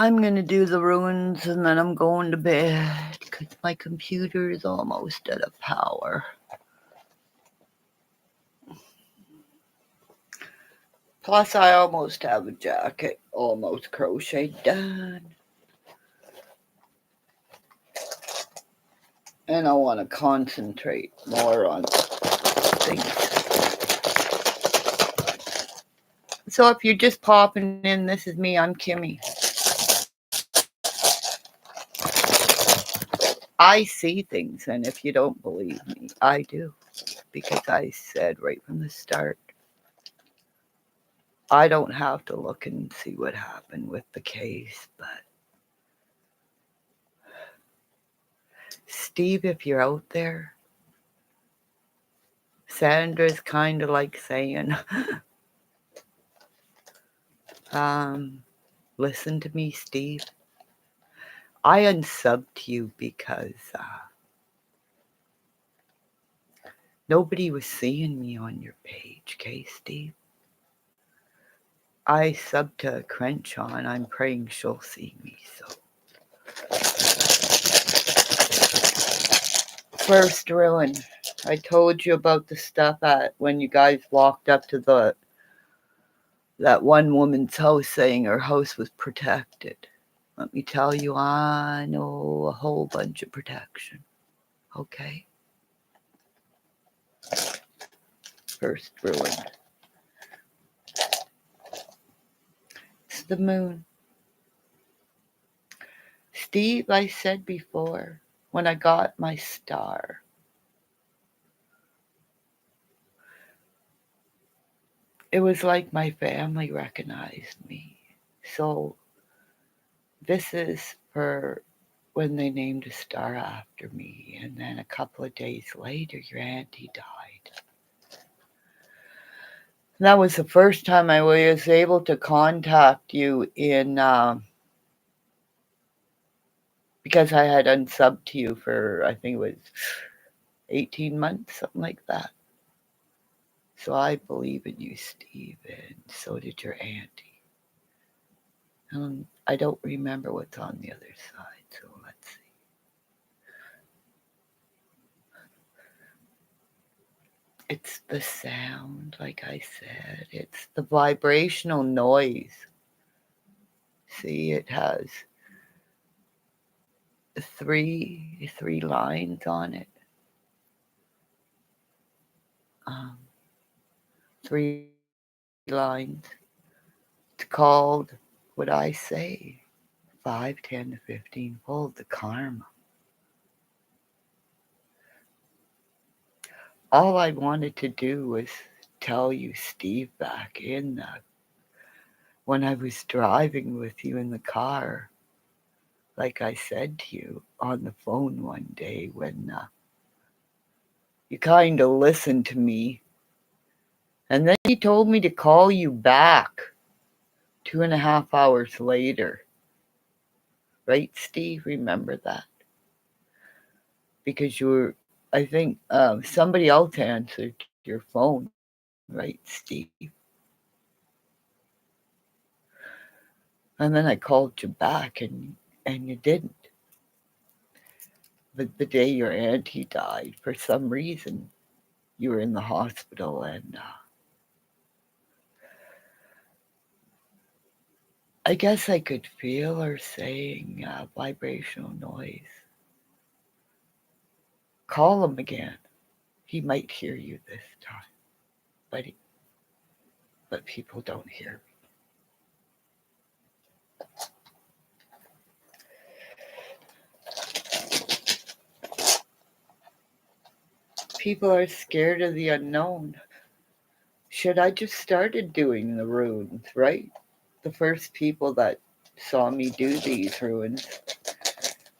I'm going to do the ruins and then I'm going to bed because my computer is almost out of power. Plus, I almost have a jacket almost crocheted done. And I want to concentrate more on things. So if you're just popping in, this is me. I'm Kimmy. I see things, and if you don't believe me, I do. Because I said right from the start, I don't have to look and see what happened with the case, but Steve, if you're out there, Sandra's kind of like saying, listen to me, Steve. I unsubbed you because nobody was seeing me on your page, okay, Steve? I subbed to Crenshaw and I'm praying she'll see me, so. First ruin. I told you about the stuff when you guys walked up to that one woman's house saying her house was protected. Let me tell you, I know a whole bunch of protection. Okay? First ruin. It's the moon. Steve, I said before, when I got my star, it was like my family recognized me. So this is for when they named a star after me. And then a couple of days later, your auntie died. And that was the first time I was able to contact you because I had unsubbed to you for, I think it was 18 months, something like that. So I believe in you, Steve, and so did your auntie. I don't remember what's on the other side, so let's see. It's the sound, like I said. It's the vibrational noise. See, it has three lines on it. 3 lines. It's called, what I say, 5, 10 to 15 fold, the karma. All I wanted to do was tell you, Steve, back in when I was driving with you in the car, like I said to you on the phone one day when you kind of listened to me, and then you told me to call you back 2.5 hours later. Right, Steve? Remember that? Because you were, I think somebody else answered your phone, right, Steve? And then I called you back and you didn't. But the day your auntie died, for some reason, you were in the hospital and I guess I could feel her saying vibrational noise. Call him again. He might hear you this time, but people don't hear me. People are scared of the unknown. Should I just started doing the runes, right? The first people that saw me do these runes,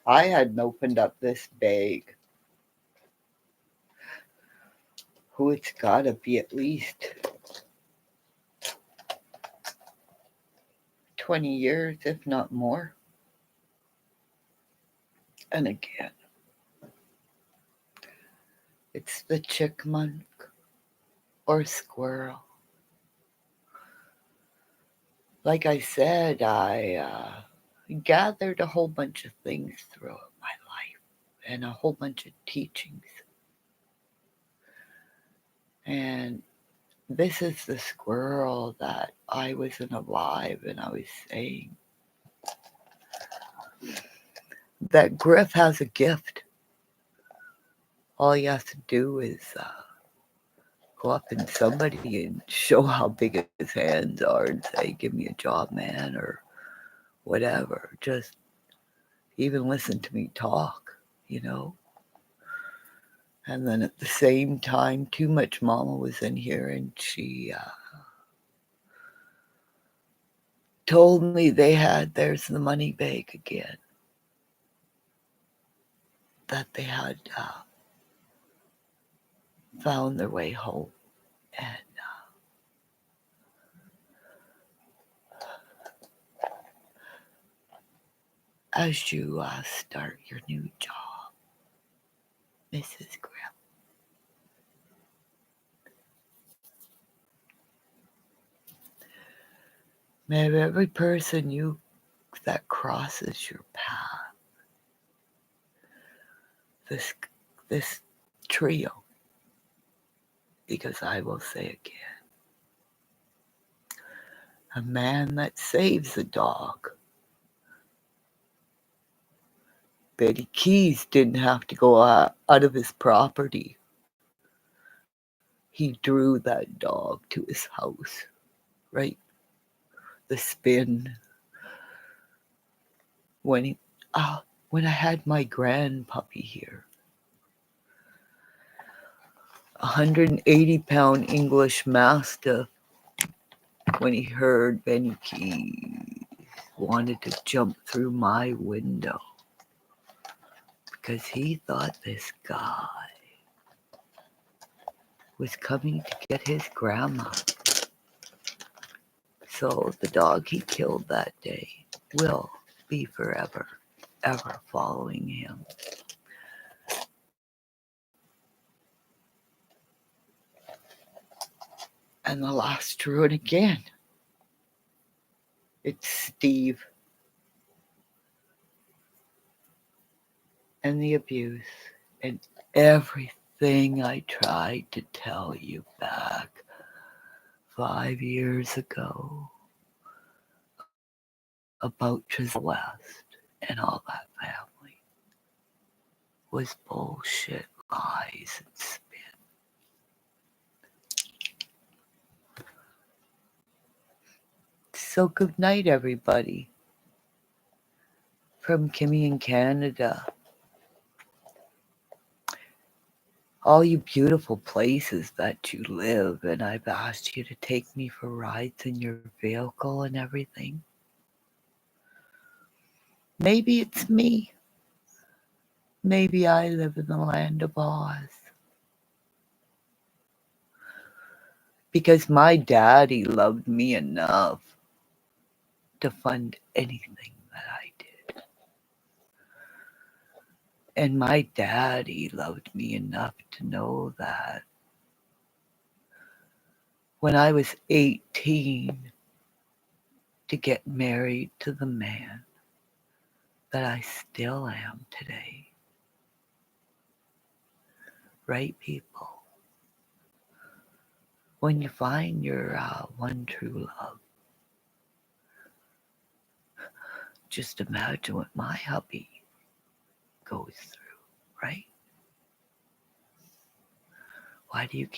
I hadn't opened up this bag. Who it's gotta be at least 20 years, if not more. And again, it's the chickmunk or squirrel. Like I said, gathered a whole bunch of things throughout my life and a whole bunch of teachings. And this is the squirrel that I wasn't alive, and I was saying that Griff has a gift. All he has to do is go up in somebody and show how big his hands are and say, "Give me a job, man," or whatever. Just even listen to me talk. And then at the same time, Too Much Mama was in here, and she told me there's the money bag again, that they had found their way home. And as you start your new job, Mrs. Griff, may every person that crosses your path, this trio, because I will say again, a man that saves a dog. Betty Keys didn't have to go out of his property. He drew that dog to his house, right? The spin. When I had my grand puppy here, 180-pound English Mastiff, when he heard Benny Keys wanted to jump through my window because he thought this guy was coming to get his grandma. So the dog he killed that day will be forever, ever following him. And the last truant again. It's Steve. And the abuse and everything I tried to tell you back 5 years ago about Chisel West and all that family was bullshit, lies, and spin. So good night, everybody. From Kimmy in Canada. All you beautiful places that you live, and I've asked you to take me for rides in your vehicle and everything. Maybe it's me. Maybe I live in the land of Oz. Because my daddy loved me enough to fund anything that I did. And my daddy loved me enough to know that when I was 18, to get married to the man that I still am today. Right, people? When you find your one true love, just imagine what my hubby goes through, right? Why do you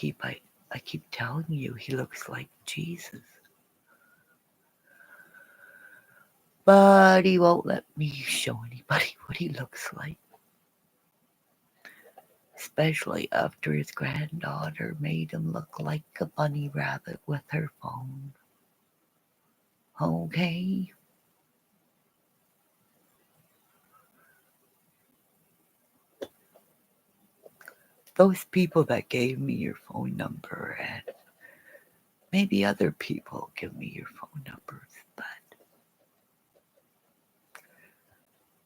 I keep telling you he looks like Jesus. But he won't let me show anybody what he looks like. Especially after his granddaughter made him look like a bunny rabbit with her phone. Okay? Those people that gave me your phone number, and maybe other people give me your phone numbers, but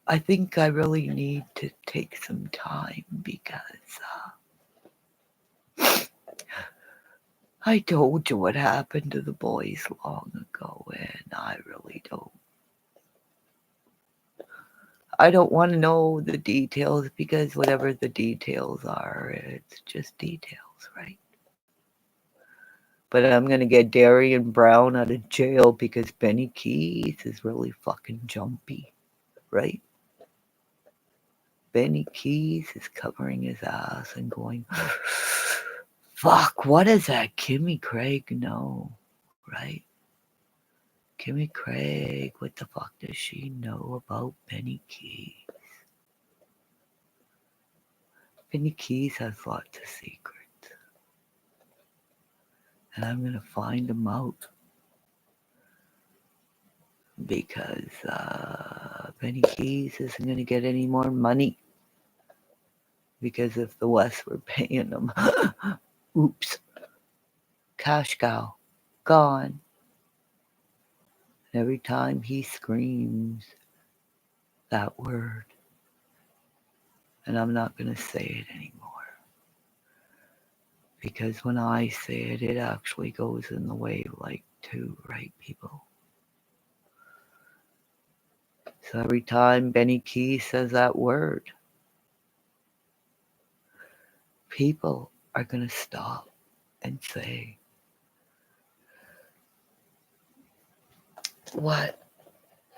I think I really need to take some time because I told you what happened to the boys long ago, and I really don't I don't want to know the details because whatever the details are, it's just details, right? But I'm going to get Darian Brown out of jail because Benny Keith is really fucking jumpy, right? Benny Keith is covering his ass and going, fuck, what does that Kimmy Craig know, right? Kimmy Craig, what the fuck does she know about Benny Keith? Benny Keith has lots of secrets. And I'm going to find them out. Because Benny Keith isn't going to get any more money. Because if the West were paying him, oops, cash cow, gone. Every time he screams that word, and I'm not going to say it anymore. Because when I say it, it actually goes in the wave like too, right, people? So every time Benny Keith says that word, people are going to stop and say, what,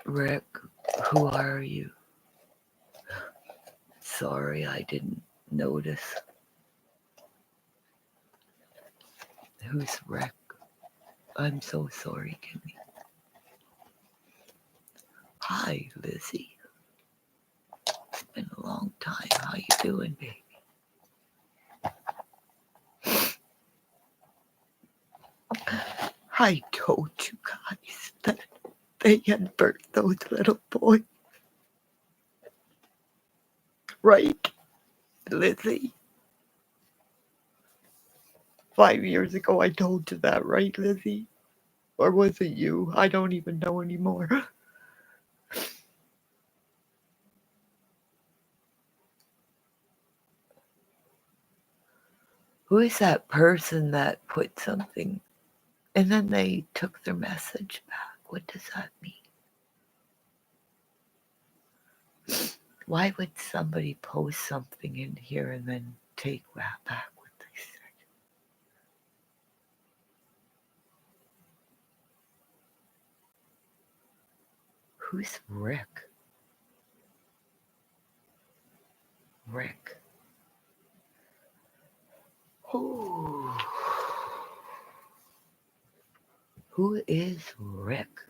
Rick, who are you? Sorry, I didn't notice. Who's Rick? I'm so sorry, Kimmy. Hi, Lizzie. It's been a long time. How you doing, baby? I told you guys that they had burnt those little boys. Right, Lizzie? 5 years ago I told you that, right, Lizzie? Or was it you? I don't even know anymore. Who is that person that put something and then they took their message back? What does that mean? Why would somebody post something in here and then take back what they said? Who's Rick? Rick. Ooh. Who is Rick?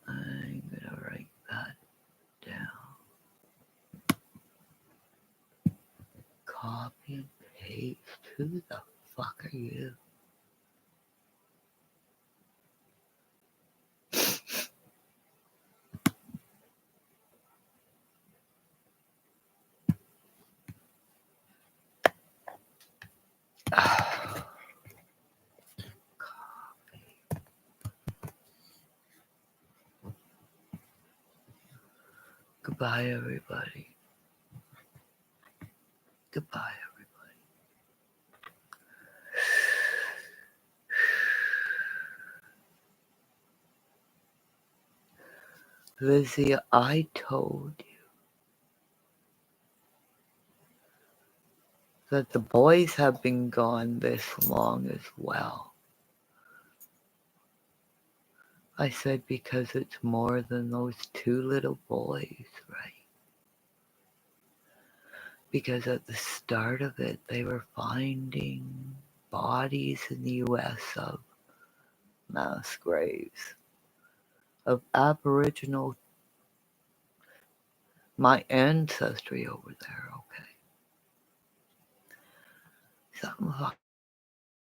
I'm gonna write that down. Copy and paste. Who the fuck are you? Goodbye, everybody. Goodbye, everybody. Lizzie, I told you that the boys have been gone this long as well. I said because it's more than those 2 little boys, right? Because at the start of it, they were finding bodies in the US of mass graves, of Aboriginal, my ancestry over there, okay? Something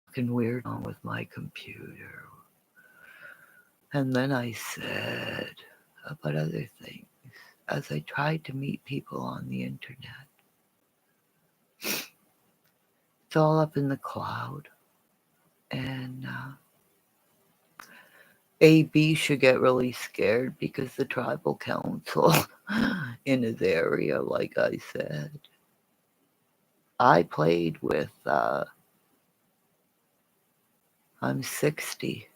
fucking weird on with my computer. And then I said about other things as I tried to meet people on the internet. It's all up in the cloud. And AB should get really scared because the tribal council in his area, like I said, I played with, I'm 60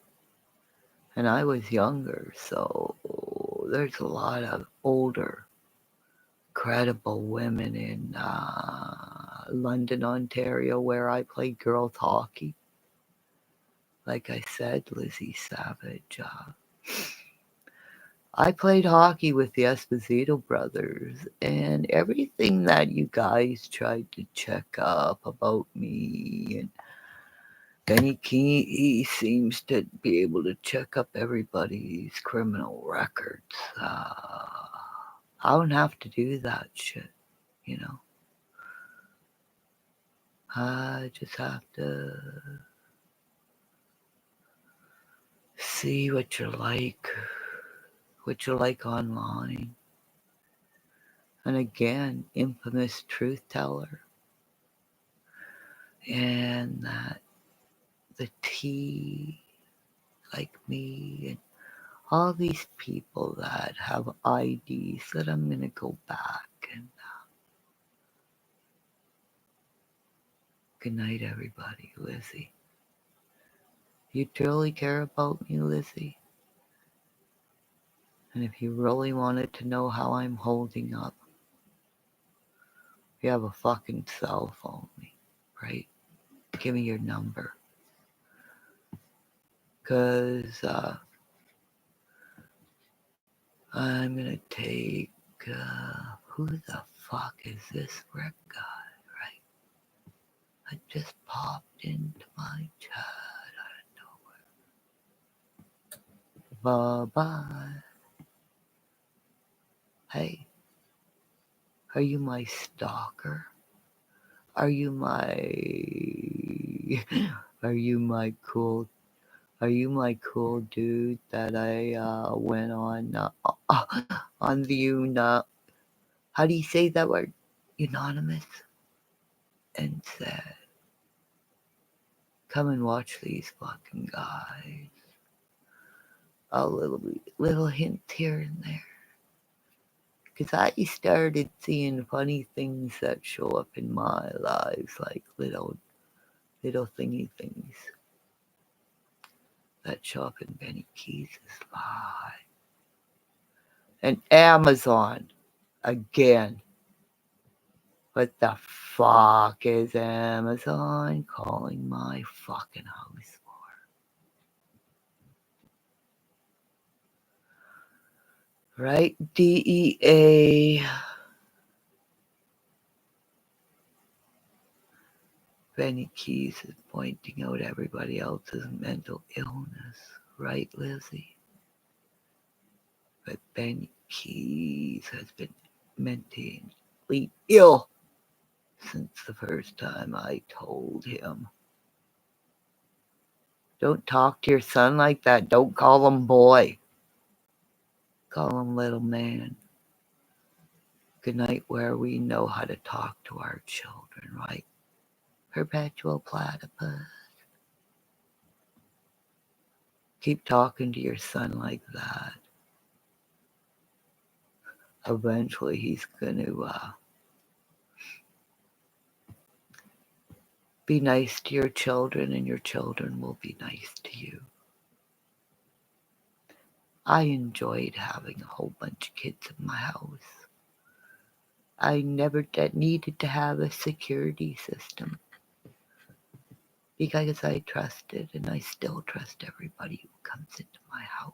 and I was younger, so there's a lot of older, credible women in London, Ontario, where I played girls hockey. Like I said, Lizzie Savage. I played hockey with the Esposito brothers, and everything that you guys tried to check up about me, and Benny Key, he seems to be able to check up everybody's criminal records. I don't have to do that shit, you know. I just have to see what you're like online. And again, infamous truth teller. And that the T, like me, and all these people that have IDs, that I'm going to go back and good night, everybody. Lizzie. You truly care about me, Lizzie? And if you really wanted to know how I'm holding up, you have a fucking cell phone, right? Give me your number. Because I'm going to take, who the fuck is this Rick guy, right? I just popped into my chat out of nowhere. Bye-bye. Hey, are you my stalker? Are you my cool dude that I went on the how do you say that word? Unanimous, and said, come and watch these fucking guys. A little hint here and there. Because I started seeing funny things that show up in my lives, like little thingy things that show up in Benny Keys' life. And Amazon, again. What the fuck is Amazon calling my fucking house for? Right? DEA. Benny Keys is pointing out everybody else's mental illness. Right, Lizzie? But Benny Keys has been mentally ill since the first time I told him. Don't talk to your son like that. Don't call him boy. Call him little man. Good night, where we know how to talk to our children, right? Perpetual platypus. Keep talking to your son like that. Eventually he's going to be nice to your children, and your children will be nice to you. I enjoyed having a whole bunch of kids in my house. I never needed to have a security system because I trusted, and I still trust everybody who comes into my house.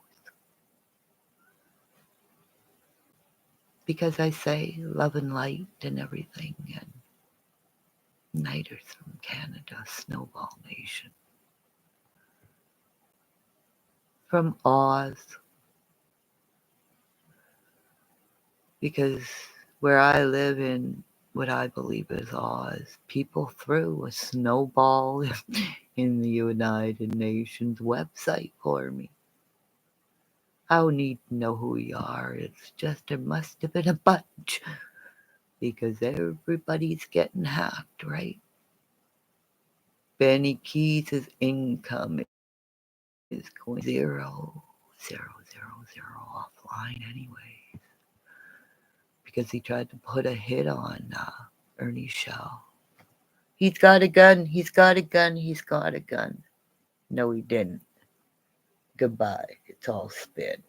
Because I say love and light and everything, and nighters from Canada, Snowball Nation. From Oz. Because where I live in what I believe is Oz, people threw a snowball in the United Nations website for me. I don't need to know who we are. It's just there must have been a bunch. Because everybody's getting hacked, right? Benny Keys' income is going 0, 0, 0, 0 offline anyways. Because he tried to put a hit on Ernie Shell. He's got a gun, he's got a gun, he's got a gun. No, he didn't. Goodbye. It's all spin.